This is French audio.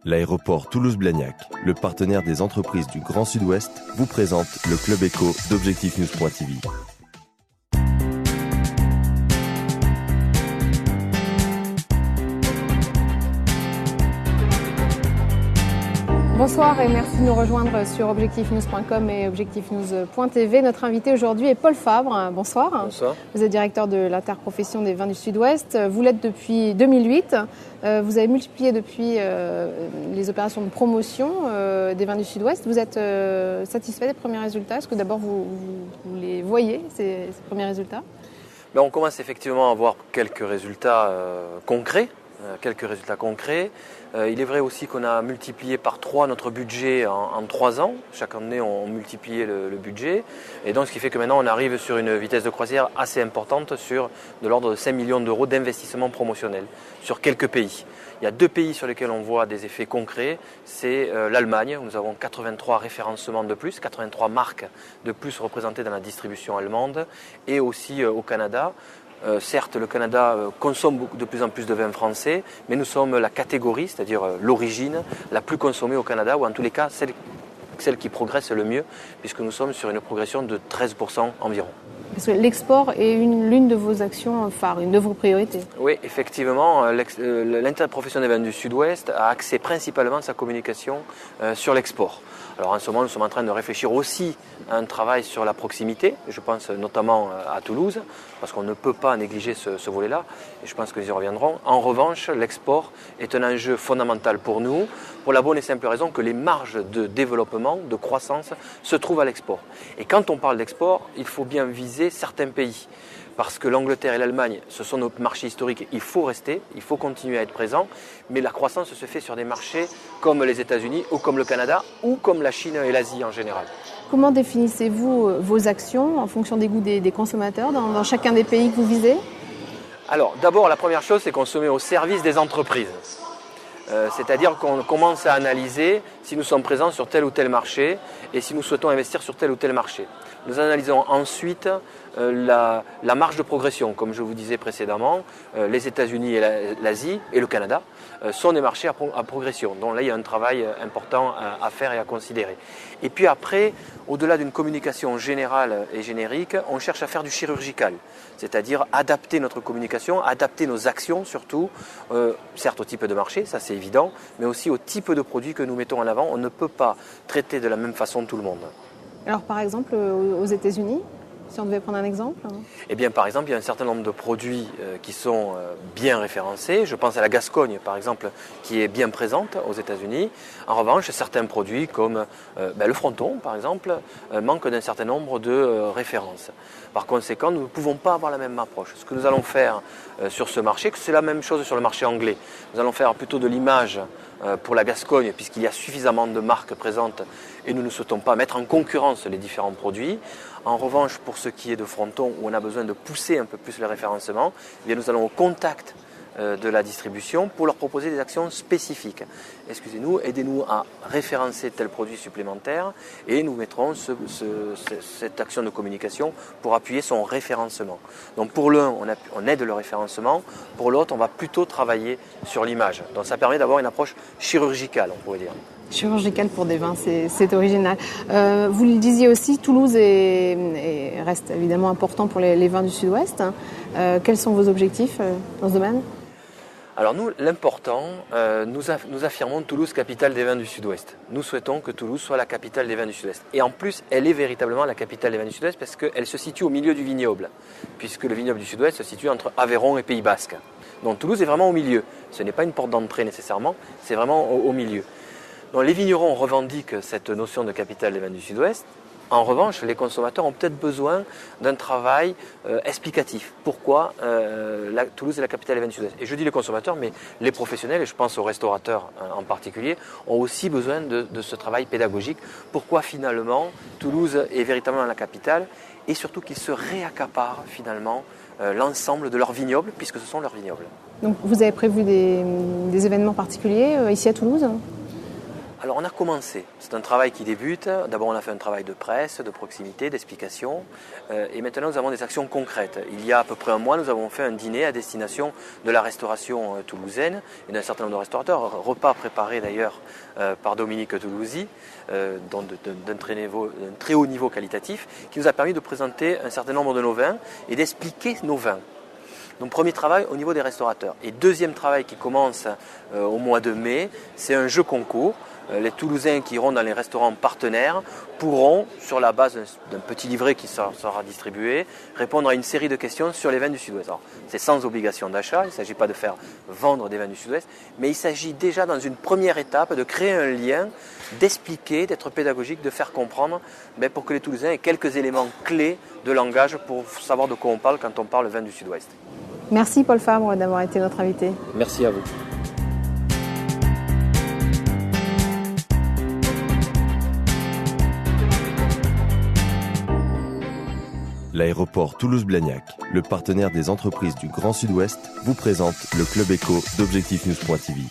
L'aéroport Toulouse-Blagnac, le partenaire des entreprises du Grand Sud-Ouest, vous présente le Club Éco d'Objectif-News.tv. Bonsoir et merci de nous rejoindre sur objectifnews.com et objectifnews.tv. Notre invité aujourd'hui est Paul Fabre. Bonsoir. Bonsoir. Vous êtes directeur de l'interprofession des vins du Sud-Ouest. Vous l'êtes depuis 2008. Vous avez multiplié depuis les opérations de promotion des vins du Sud-Ouest. Vous êtes satisfait des premiers résultats? Est-ce que d'abord vous les voyez, ces premiers résultats? On commence effectivement à avoir quelques résultats concrets. Il est vrai aussi qu'on a multiplié par 3 notre budget en 3 ans. Chaque année, on multipliait le budget. Et donc, ce qui fait que maintenant, on arrive sur une vitesse de croisière assez importante sur de l'ordre de 5 millions d'euros d'investissement promotionnel sur quelques pays. Il y a 2 pays sur lesquels on voit des effets concrets. C'est l'Allemagne, où nous avons 83 référencements de plus, 83 marques de plus représentées dans la distribution allemande, et aussi au Canada. Certes, le Canada consomme de plus en plus de vins français, mais nous sommes la catégorie, c'est-à-dire l'origine, la plus consommée au Canada, ou en tous les cas celle qui progresse le mieux, puisque nous sommes sur une progression de 13% environ. Parce que l'export est l'une de vos actions phares, une de vos priorités. Oui, effectivement, l'interprofession des vins du Sud-Ouest a axé principalement sa communication sur l'export. Alors en ce moment, nous sommes en train de réfléchir aussi à un travail sur la proximité. Je pense notamment à Toulouse, parce qu'on ne peut pas négliger ce volet-là, et je pense que nous y reviendrons. En revanche, l'export est un enjeu fondamental pour nous, pour la bonne et simple raison que les marges de développement, de croissance, se trouvent à l'export. Et quand on parle d'export, il faut bien viser certains pays. Parce que l'Angleterre et l'Allemagne, ce sont nos marchés historiques, il faut rester, il faut continuer à être présent, mais la croissance se fait sur des marchés comme les États-Unis ou comme le Canada ou comme la Chine et l'Asie en général. Comment définissez-vous vos actions en fonction des goûts des consommateurs dans chacun des pays que vous visez? Alors d'abord, la première chose, c'est qu'on se met au service des entreprises. C'est-à-dire qu'on commence à analyser si nous sommes présents sur tel ou tel marché et si nous souhaitons investir sur tel ou tel marché. Nous analysons ensuite la marge de progression. Comme je vous disais précédemment, les États-Unis et l'Asie et le Canada sont des marchés à progression. Donc là, il y a un travail important à faire et à considérer. Et puis après, au-delà d'une communication générale et générique, on cherche à faire du chirurgical, c'est-à-dire adapter notre communication, adapter nos actions surtout, certes au type de marché, ça c'est évident, mais aussi au type de produit que nous mettons en avant. On ne peut pas traiter de la même façon tout le monde. Alors par exemple, aux États-Unis, si on devait prendre un exemple? Eh bien, par exemple, il y a un certain nombre de produits qui sont bien référencés. Je pense à la Gascogne, par exemple, qui est bien présente aux États-Unis. En revanche, certains produits comme le Fronton, par exemple, manquent d'un certain nombre de références. Par conséquent, nous ne pouvons pas avoir la même approche. Ce que nous allons faire sur ce marché, c'est la même chose sur le marché anglais. Nous allons faire plutôt de l'image pour la Gascogne, puisqu'il y a suffisamment de marques présentes et nous ne souhaitons pas mettre en concurrence les différents produits. En revanche, pour ce qui est de Fronton, où on a besoin de pousser un peu plus le référencement, eh bien, nous allons au contact de la distribution pour leur proposer des actions spécifiques. Excusez-nous, aidez-nous à référencer tel produit supplémentaire et nous mettrons cette action de communication pour appuyer son référencement. Donc pour l'un, on aide le référencement, pour l'autre, on va plutôt travailler sur l'image. Donc ça permet d'avoir une approche chirurgicale, on pourrait dire. Chirurgical pour des vins, c'est original. Vous le disiez aussi, Toulouse reste évidemment important pour les vins du Sud-Ouest. Quels sont vos objectifs dans ce domaine? Alors nous, l'important, nous affirmons Toulouse, capitale des vins du Sud-Ouest. Nous souhaitons que Toulouse soit la capitale des vins du Sud-Ouest. Et en plus, elle est véritablement la capitale des vins du Sud-Ouest parce qu'elle se situe au milieu du vignoble, puisque le vignoble du Sud-Ouest se situe entre Aveyron et Pays Basque. Donc Toulouse est vraiment au milieu. Ce n'est pas une porte d'entrée nécessairement, c'est vraiment au milieu. Donc les vignerons revendiquent cette notion de capitale des vins du Sud-Ouest. En revanche, les consommateurs ont peut-être besoin d'un travail explicatif. Pourquoi Toulouse est la capitale des vins du Sud-Ouest? Et je dis les consommateurs, mais les professionnels, et je pense aux restaurateurs en particulier, ont aussi besoin de ce travail pédagogique. Pourquoi finalement Toulouse est véritablement la capitale et surtout qu'ils se réaccaparent finalement l'ensemble de leurs vignobles, puisque ce sont leurs vignobles. Donc vous avez prévu des événements particuliers ici à Toulouse? Alors on a commencé, c'est un travail qui débute. D'abord on a fait un travail de presse, de proximité, d'explication et maintenant nous avons des actions concrètes. Il y a à peu près un mois, nous avons fait un dîner à destination de la restauration toulousaine et d'un certain nombre de restaurateurs, un repas préparé d'ailleurs par Dominique Toulouzy, d'un très haut niveau qualitatif, qui nous a permis de présenter un certain nombre de nos vins et d'expliquer nos vins. Donc premier travail au niveau des restaurateurs. Et deuxième travail qui commence au mois de mai, c'est un jeu concours. Les Toulousains qui iront dans les restaurants partenaires pourront, sur la base d'un petit livret qui sera distribué, répondre à une série de questions sur les vins du Sud-Ouest. Alors, c'est sans obligation d'achat, il ne s'agit pas de faire vendre des vins du Sud-Ouest, mais il s'agit déjà dans une première étape de créer un lien, d'expliquer, d'être pédagogique, de faire comprendre pour que les Toulousains aient quelques éléments clés de langage pour savoir de quoi on parle quand on parle vin du Sud-Ouest. Merci Paul Fabre d'avoir été notre invité. Merci à vous. L'aéroport Toulouse-Blagnac, le partenaire des entreprises du Grand Sud-Ouest, vous présente le Club Éco d'Objectif News.tv.